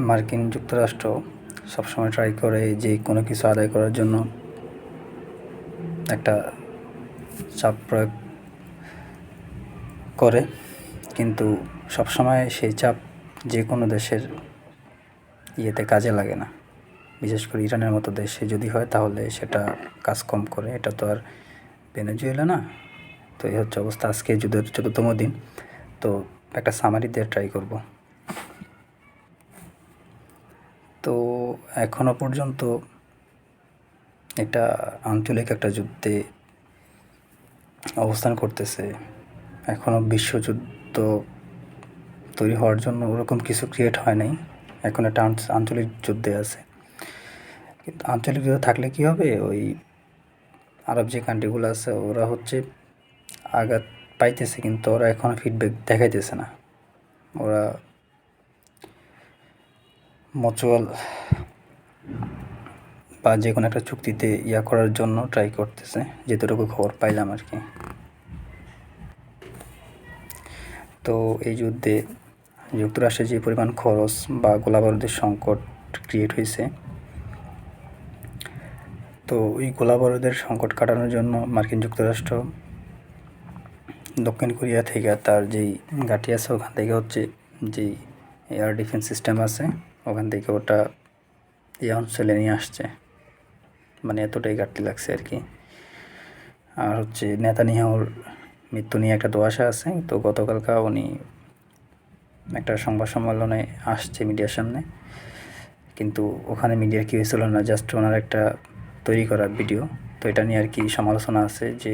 মার্কিন যুক্তরাষ্ট্র সবসময় ট্রাই করে যে কোনো কিছু আদায় করার জন্য একটা চাপ প্রয়োগ করে, কিন্তু সবসময় সেই চাপ যে কোনো দেশের ইয়েতে কাজে লাগে না। বিশেষ করে ইরানের মতো দেশে যদি হয় তাহলে সেটা কাজ কম করে। এটা তো আর ভেনেজুয়েলা না। তো এই হচ্ছে অবস্থা। আজকে যুদ্ধের ৪তম দিন। তো একটা সামারি দিয়ে ট্রাই করব। তো এখনও পর্যন্ত এটা আঞ্চলিক একটা যুদ্ধে অবস্থান করতেছে। এখনও বিশ্বযুদ্ধ তৈরি হওয়ার জন্য ওরকম কিছু ক্রিয়েট হয় নাই। এখন একটা আঞ্চলিক যুদ্ধে আছে। কিন্তু আঞ্চলিক যুদ্ধ থাকলে কী হবে, ওই আরব যে কান্ট্রিগুলো আছে ওরা হচ্ছে আঘাত পাইতেছে, কিন্তু ওরা এখনও ফিডব্যাক দেখাইতেছে না। ওরা মিউচুয়াল বা যে কোনো একটা চুক্তিতে করার জন্য ট্রাই করতেছে, যেটুকু খবর পাইলাম আর কি। তো এই যুদ্ধে যুক্তরাষ্ট্রে যে পরিমাণ খরচ বা গোলাবারুদের সংকট ক্রিয়েট হয়েছে, তো ওই গোলাবারুদের সংকট কাটানোর জন্য মার্কিন যুক্তরাষ্ট্র দক্ষিণ কোরিয়া থেকে তার যেই ঘাঁটি আছে ওখান থেকে হচ্ছে যেই এয়ার ডিফেন্স সিস্টেম আছে ওখান থেকে ওটা অঞ্চলে নিয়ে আসছে। মানে এতটাই ঘাটতি লাগছে আর কি। আর হচ্ছে নেতানিয়াহুর মৃত্যু নিয়ে একটা ধোঁয়াশা আছে। তো গতকালকা উনি একটা সংবাদ সম্মেলনে আসছে মিডিয়ার সামনে, কিন্তু ওখানে মিডিয়ার কী হয়েছিল না, জাস্ট ওনার একটা তৈরি করা ভিডিও। তো এটা নিয়ে আর কি সমালোচনা আছে যে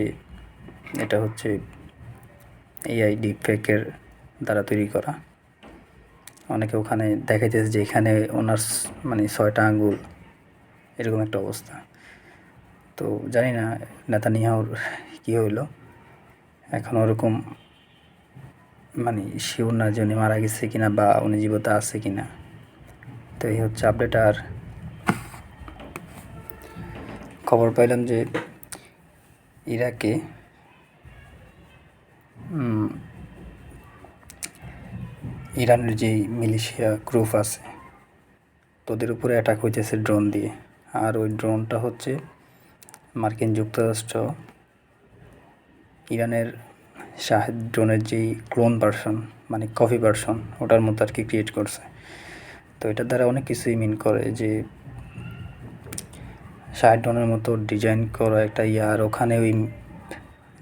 এটা হচ্ছে এআই ডিপফেকের দ্বারা তৈরি করা। অনেকে ওখানে দেখাইতেছে যে এখানে ওনার মানে 6টা আঙ্গুল, এরকম একটা অবস্থা। তো জানি না নেতানিয়াহুর কী হইল, এখন ওরকম মানে শিওর না যে উনি মারা গেছে কিনা বা উনি জীবিত আছে কিনা। তো এই হচ্ছে আপডেট। আর খবর পাইলাম যে ইরাকে ইরানের যেই মিলিশিয়া গ্রুপ আছে তোদের উপরে অ্যাটাক হইতেছে ড্রোন দিয়ে। আর ওই ড্রোনটা হচ্ছে মার্কিন যুক্তরাষ্ট্র ইরানের শাহেদ ড্রোনের যেই ক্লোন ভার্সন মানে কপি ভার্সন ওটার মতো আর কি ক্রিয়েট করছে। তো এটার দ্বারা অনেক কিছুই মিন করে যে শাহেদ ড্রোনের মতো ডিজাইন করা একটা আর ওখানে ওই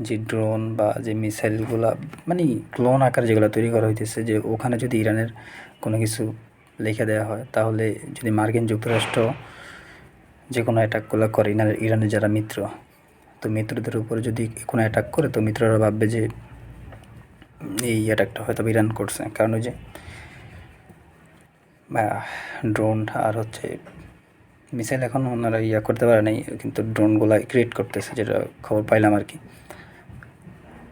যে ড্রোন বা যে মিসাইলগুলো মানে ক্লোন আকার যেগুলো তৈরি করা হইতেছে, যে ওখানে যদি ইরানের কোনো কিছু লিখে দেওয়া হয় তাহলে যদি মার্কিন যুক্তরাষ্ট্র যে কোনো অ্যাটাকগুলো করে ইরানের যারা মিত্র, তো মিত্রদের উপরে যদি কোনো অ্যাটাক করে তো মিত্ররা ভাববে যে এই অ্যাটাকটা হয়তো ইরান করছে। কারণ ওই যে ড্রোন আর হচ্ছে মিসাইল এখন ওনারা করতে পারে নাই, কিন্তু ড্রোনগুলো ক্রিয়েট করতেছে, যেটা খবর পাইলাম আর কি।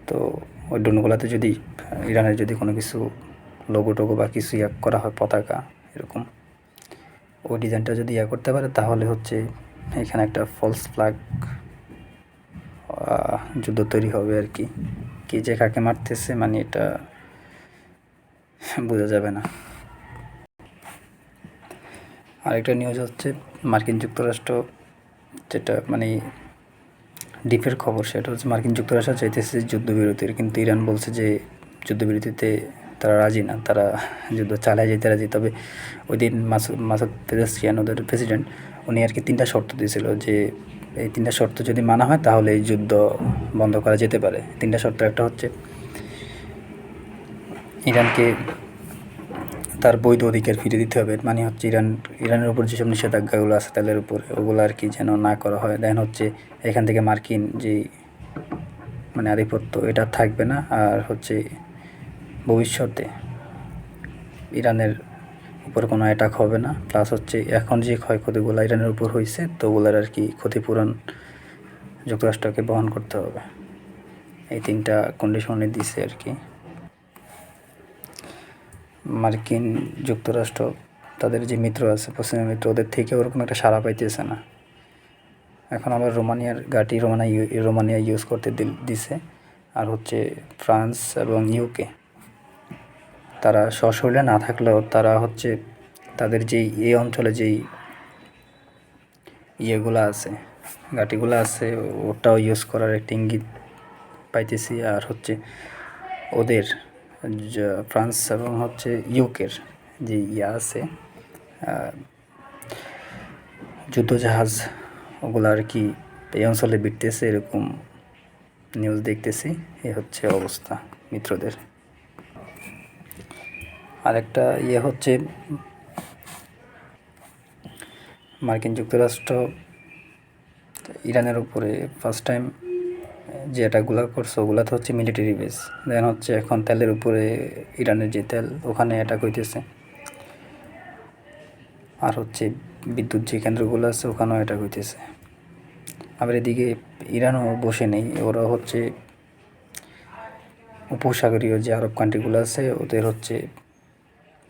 তো ওই ড্রোনগুলোতে যদি ইরানের যদি কোনো কিছু লোগো টোগো বা কিছু করা হয়, পতাকা এরকম, ওই ডিজাইনটা যদি করতে পারে তাহলে হচ্ছে এখানে একটা ফলস ফ্ল্যাগ যুদ্ধ তৈরি হবে আর কি। কে যে কাকে মারতেছে মানে এটা বোঝা যাবে না। আরেকটা নিউজ হচ্ছে মার্কিন যুক্তরাষ্ট্র যেটা মানে ডিপের খবর, সেটা হচ্ছে মার্কিন যুক্তরাষ্ট্র চাইতেছে যুদ্ধবিরতির, কিন্তু ইরান বলছে যে যুদ্ধবিরতিতে তারা রাজি না, তারা যুদ্ধ চালায় যেতে রাজি। তবে ওই দিন মাসুদ পেজেশকিয়ান ওদের প্রেসিডেন্ট, উনি আর কি 3টা শর্ত দিয়েছিল যে এই 3টা শর্ত যদি মানা হয় তাহলে এই যুদ্ধ বন্ধ করা যেতে পারে। 3টা শর্ত একটা হচ্ছে ইরানকে তার বৈধ অধিকার ফিরে দিতে হবে, মানে হচ্ছে ইরানের উপর যেসব নিষেধাজ্ঞাগুলো আছে তেলের উপরে ওগুলো আর কি যেন না করা হয়। দেন হচ্ছে এখান থেকে মার্কিন যে মানে আধিপত্য এটা থাকবে না। আর হচ্ছে ভবিষ্যতে ইরানের উপর কোনো অ্যাটাক হবে না। প্লাস হচ্ছে এখন যে ক্ষয়ক্ষতিগুলো ইরানের উপর হয়েছে তো ওগুলোর আর কি ক্ষতিপূরণ যুক্তরাষ্ট্রকে বহন করতে হবে। এই 3টা কন্ডিশনে দিছে আর কি। মার্কিন যুক্তরাষ্ট্র তাদের যে মিত্র আছে পশ্চিমা মিত্র, ওদের থেকে ওরকম একটা সাড়া পাইতেছে না। এখন আবার রোমানিয়ার ঘাঁটি রোমানিয়া ইউজ করতে দিছে। আর হচ্ছে ফ্রান্স এবং ইউকে তারা সশরীরে না থাকলেও তারা হচ্ছে তাদের যেই এই অঞ্চলে যেই ইয়েগুলো আছে, ঘাঁটিগুলো আছে, ওটাও ইউজ করার একটা ইঙ্গিত পাইতেছি। আর হচ্ছে ওদের ফ্রান্স এবং হচ্ছে ইউকের যে ইয়ে আছে যুদ্ধজাহাজ, ওগুলো আর কি এই অঞ্চলে বিটতেছে, এরকম নিউজ দেখতেছি। এ হচ্ছে অবস্থা মিত্রদের। আরেকটা ইয়ে হচ্ছে মার্কিন যুক্তরাষ্ট্র ইরানের উপরে ফার্স্ট টাইম যে অ্যাটাকগুলো করছে ওগুলো তো হচ্ছে মিলিটারি বেস, দেন হচ্ছে এখন তেলের উপরে ইরানের যে তেল ওখানে অ্যাটাক হইতেছে, আর হচ্ছে বিদ্যুৎ যে কেন্দ্রগুলো আছে ওখানেও অ্যাটাক হইতেছে। আবার এদিকে ইরানও বসে নেই, ওরা হচ্ছে উপসাগরীয় যে আরব কান্ট্রিগুলো আছে ওদের হচ্ছে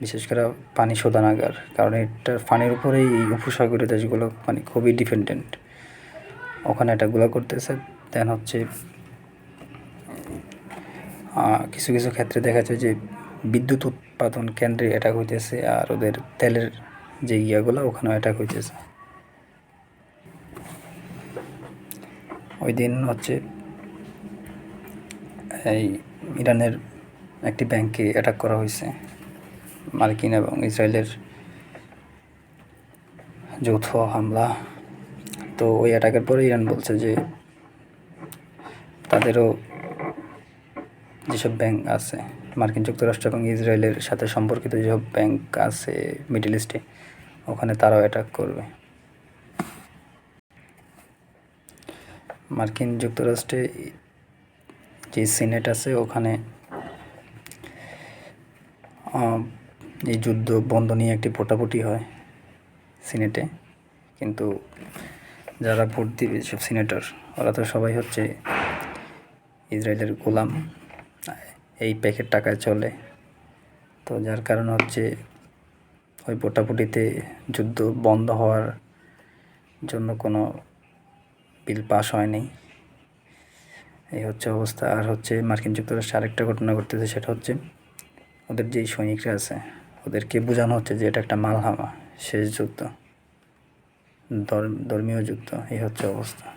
বিশেষ করে পানি শোধনাগার, কারণ এটার পানির উপরেই এই উপসাগরীয় দেশগুলো মানে খুবই ডিপেন্ডেন্ট, ওখানে অ্যাটাকগুলো করতেছে। দেন হচ্ছে কিছু কিছু ক্ষেত্রে দেখা যায় যে বিদ্যুৎ উৎপাদন কেন্দ্রে অ্যাটাক হইতেছে, আর ওদের তেলের যে ইয়াগুলো ওখানেও অ্যাটাক হইতেছে। ওই দিন হচ্ছে এই ইরানের একটি ব্যাংকে অ্যাটাক করা হয়েছে, মার্কিন এবং ইসরায়েলের যৌথ হামলা। তো ওই অ্যাটাকের পরে ইরান বলছে যে তাদেরও যেসব ব্যাংক আছে মার্কিন যুক্তরাষ্ট্র এবং ইসরায়েলের সাথে সম্পর্কিত যেসব ব্যাংক আছে মিডল ইস্টে, ওখানে তারাও অ্যাটাক করবে। মার্কিন যুক্তরাষ্ট্রে যে সিনেট আছে ওখানে এই যুদ্ধ বন্ধ নিয়ে একটি ভোটাভুটি হয় সিনেটে, কিন্তু যারা ভোট দিবে সব সিনেটর ওরা তো সবাই হচ্ছে ইসরায়েলের গোলাম, এই প্যাকেট টাকায় চলে। তো যার কারণে হচ্ছে ওই ভোটাভুটিতে যুদ্ধ বন্ধ হওয়ার জন্য কোনো বিল পাস হয়নি। এই হচ্ছে অবস্থা। আর হচ্ছে মার্কিন যুক্তরাষ্ট্রে আরেকটা ঘটনা ঘটতেছে, সেটা হচ্ছে ওদের যেই সৈনিকরা আছে ওদেরকে বোঝানো হচ্ছে যে এটা একটা মালহামা, শেষ যুদ্ধ, ধর্মীয় যুদ্ধ। এই হচ্ছে অবস্থা।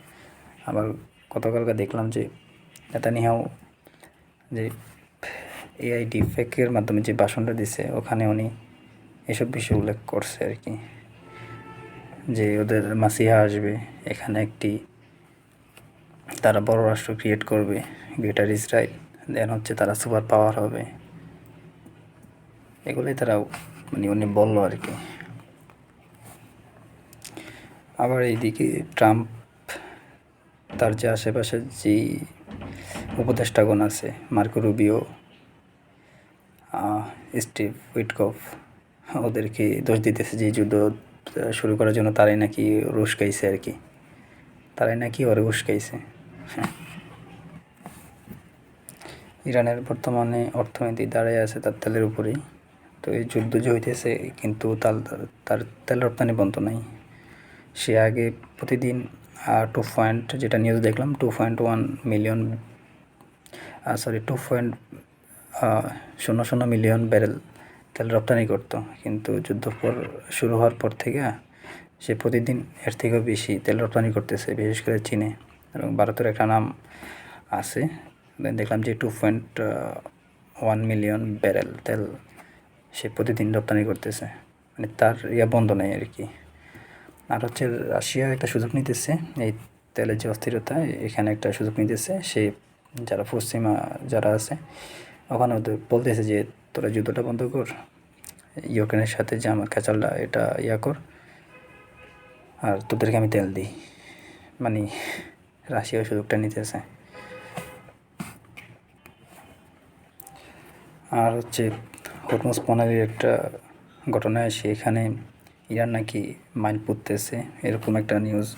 আবার গতকালকে দেখলাম যে নেতানিয়াহু যে এআই ডিফেক্টের মাধ্যমে যে ভাষণটা দিছে ওখানে উনি এসব বিষয় উল্লেখ করছে আর কি, যে ওদের মাসিহা আসবে, এখানে একটি তারা বড় রাষ্ট্র ক্রিয়েট করবে, গ্রেটার ইসরায়েল, দেন হচ্ছে তারা সুপার পাওয়ার হবে, এগুলোই তারা মানে উনি বললো আর কি। আবার এইদিকে ট্রাম্প তার যে আশেপাশে যেই উপদেষ্টাগণ আছে, মার্কো রুবিও, স্টিভ উইটকফ, ওদেরকে দোষ দিতেছে যে যুদ্ধ শুরু করার জন্য তারাই নাকি উস্কাইছে আর কি, তারাই নাকি ওরে উস্কাইছে। ইরানের বর্তমানে অর্থনীতি দাঁড়ায় আছে তার তেলের উপরেই। তো এই যুদ্ধ যে হইতেছে কিন্তু তার তেল রপ্তানি বন্ধ নাই। সে আগে প্রতিদিন যেটা নিউজ দেখলাম 2.1 মিলিয়ন 2.00 মিলিয়ন ব্যারেল তেল রপ্তানি করতো, কিন্তু যুদ্ধ শুরু হওয়ার পর থেকে সে প্রতিদিন এর থেকেও বেশি তেল রপ্তানি করতেছে, বিশেষ করে চীনে। এবং ভারতের একটা নাম আছে, দেখলাম যে 2.1 মিলিয়ন ব্যারেল তেল সে প্রতিদিন রপ্তানি করতেছে, মানে তার বন্ধ নেই আর কি। আর হচ্ছে রাশিয়া একটা সুযোগ নিতেছে, এই তেলের যে অস্থিরতা এখানে একটা সুযোগ নিতেছে। সে যারা পশ্চিমা যারা আছে ওখানে ওদের বলতেছে যে তোরা যুদ্ধটা বন্ধ কর, ইউক্রেনের সাথে যে আমার খেচালটা এটা কর, আর তোদেরকে আমি তেল দিই, মানে রাশিয়া সুযোগটা নিতেছে। আর হচ্ছে হরমুজ প্রণালীর একটা ঘটনা আসে, এখানে ইরান নাকি মাইন পুঁততেছে, এরকম একটা নিউজ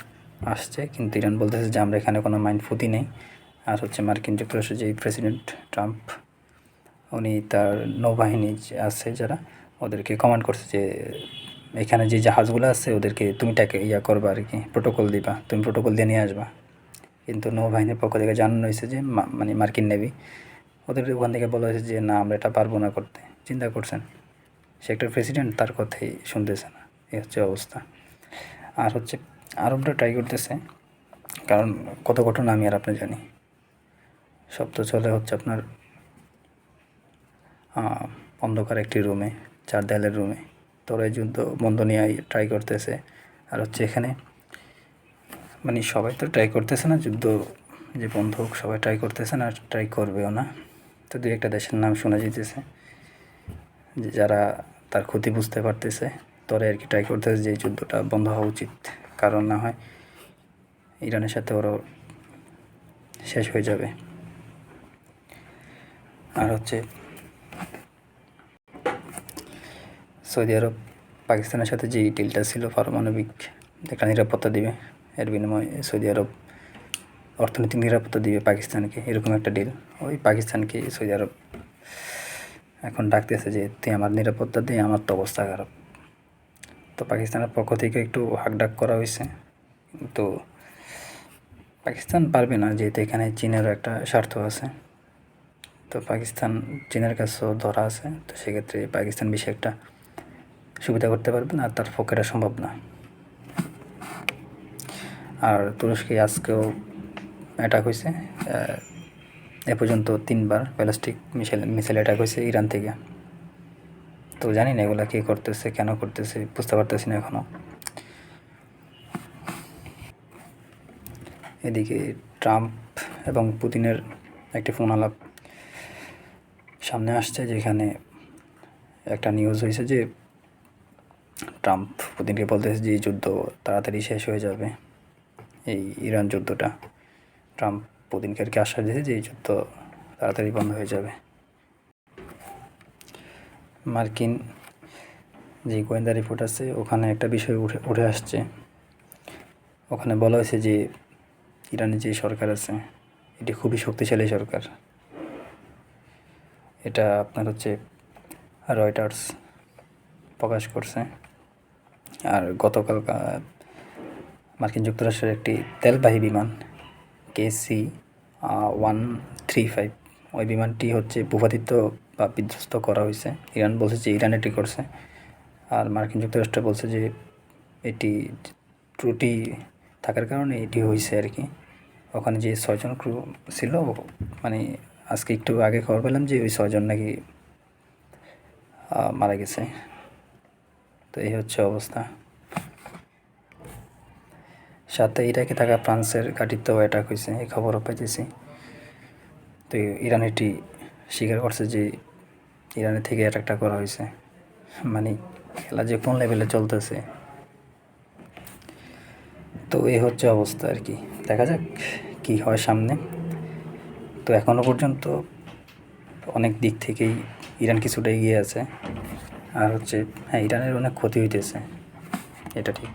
আসছে, কিন্তু ইরান বলতেছে যে আমরা এখানে কোনো মাইন পুঁতি নেই। আর হচ্ছে মার্কিন যুক্তরাষ্ট্রের যে প্রেসিডেন্ট ট্রাম্প উনি তার নৌবাহিনী আছে যারা ওদেরকে কমান্ড করছে যে এখানে যে জাহাজগুলো আছে ওদেরকে তুমি করবা আর কি, প্রোটোকল দিবা, তুমি প্রোটোকল দিয়ে নিয়ে আসবা। কিন্তু নৌবাহিনীর পক্ষ থেকে জানানো হয়েছে যে মানে মার্কিন নেভি ওদের ওখান থেকে বলা হয়েছে যে না আমরা এটা পারবো না করতে। চিন্তা করছেন সে একটা প্রেসিডেন্ট, তার কথাই শুনতেছে না, এই হচ্ছে অবস্থা। আর হচ্ছে আরবরা ট্রাই করতেছে, কারণ কত ঘটনা আমি আর আপনি জানি। সব তো চলে হচ্ছে আপনার অন্ধকার একটি রুমে, 4 দেয়ালের রুমে। তো ওরা এই যুদ্ধ বন্ধ নিয়ে ট্রাই করতেছে। আর হচ্ছে এখানে মানে সবাই তো ট্রাই করতেছে না যুদ্ধ যে বন্ধ হোক, সবাই ট্রাই করতেছে না, ট্রাই করবেও না। তো দুই একটা দেশের নাম শোনা যেতেছে যে যারা তার ক্ষতি বুঝতে পারতেছে, তোরা আর কি ট্রাই করতেছে যে এই যুদ্ধটা বন্ধ হওয়া উচিত, কারণ না হয় ইরানের সাথে ওরা শেষ হয়ে যাবে। আর হচ্ছে সৌদি আরব পাকিস্তানের সাথে যে ডিলটা ছিল পারমাণবিক একটা নিরাপত্তা দিবে, এর বিনিময়ে সৌদি আরব অর্থনৈতিক নিরাপত্তা দিবে পাকিস্তানকে, এরকম একটা ডিল। ওই পাকিস্তানকে সৌদি আরব এখন ডাকতেছে যে তুই আমার নিরাপত্তা দিয়ে, আমার তো অবস্থা খারাপ। তো পাকিস্তানের পক্ষ থেকে একটু হাকডাক করা হয়েছে, তো পাকিস্তান পারবে না, যেহেতু এখানে চীনেরও একটা স্বার্থ আছে। তো পাকিস্তান চীনের কাছেও ধরা আছে, তো সেক্ষেত্রে পাকিস্তান বেশি একটা সুবিধা করতে পারবে না, আর তার পক্ষে এটা সম্ভব না। আর তুরস্কে আজকেও অ্যাটাক হয়েছে, এ পর্যন্ত 3বার ব্যালিস্টিক মিসাইল অ্যাটাক হয়েছে ইরান থেকে। তো জানি না এগুলো কে করতেছে, কেন করতেছে, বুঝতে পারতেছি না এখনও। এদিকে ট্রাম্প এবং পুতিনের একটি ফোন আলাপ সামনে আসছে, যেখানে একটা নিউজ হয়েছে যে ট্রাম্প পুতিনকে বলতেছে যে এই যুদ্ধ তাড়াতাড়ি শেষ হয়ে যাবে, এই ইরান যুদ্ধটা। ট্রাম্প পুতিনকে আর কি আশ্বাস দিয়েছে যে এই যুদ্ধ তাড়াতাড়ি বন্ধ হয়ে যাবে। মার্কিন যে গোয়েন্দা রিপোর্ট আছে ওখানে একটা বিষয় উঠে আসছে। ওখানে বলা হয়েছে যে ইরানের যে সরকার আছে এটি খুবই শক্তিশালী সরকার। এটা আপনার হচ্ছে রয়টার্স প্রকাশ করছে। আর গতকাল মার্কিন যুক্তরাষ্ট্রের একটি তেলবাহী বিমান KC-135, ওই বিমানটি হচ্ছে ভূপাতিত বা বিধ্বস্ত করা হয়েছে। ইরান বলছে যে ইরান এটি করছে, আর মার্কিন যুক্তরাষ্ট্র বলছে যে এটি ত্রুটি থাকার কারণে এটি হয়েছে আর কি। ওখানে যে 6 জন ক্রু ছিল, মানে আজকে একটু আগে খবর পেলাম যে ওই 6 জন নাকি মারা গেছে। তো এই হচ্ছে অবস্থা। সাথে ইরাকে থাকা ফ্রান্সের ঘাঁটিতেও অ্যাটাক হয়েছে, এই খবরও পাইতেছি। তো ইরান এটি স্বীকার করছে যে ইরানের থেকে অ্যাটাকটা করা হয়েছে। মানে খেলা যে কোন লেভেলে চলতেছে। তো এই হচ্ছে অবস্থা আর কি, দেখা যাক কী হয় সামনে। তো এখনও পর্যন্ত অনেক দিক থেকেই ইরান কিছুটা এগিয়ে আছে। আর হচ্ছে হ্যাঁ, ইরানের অনেক ক্ষতি হইতেছে, এটা ঠিক।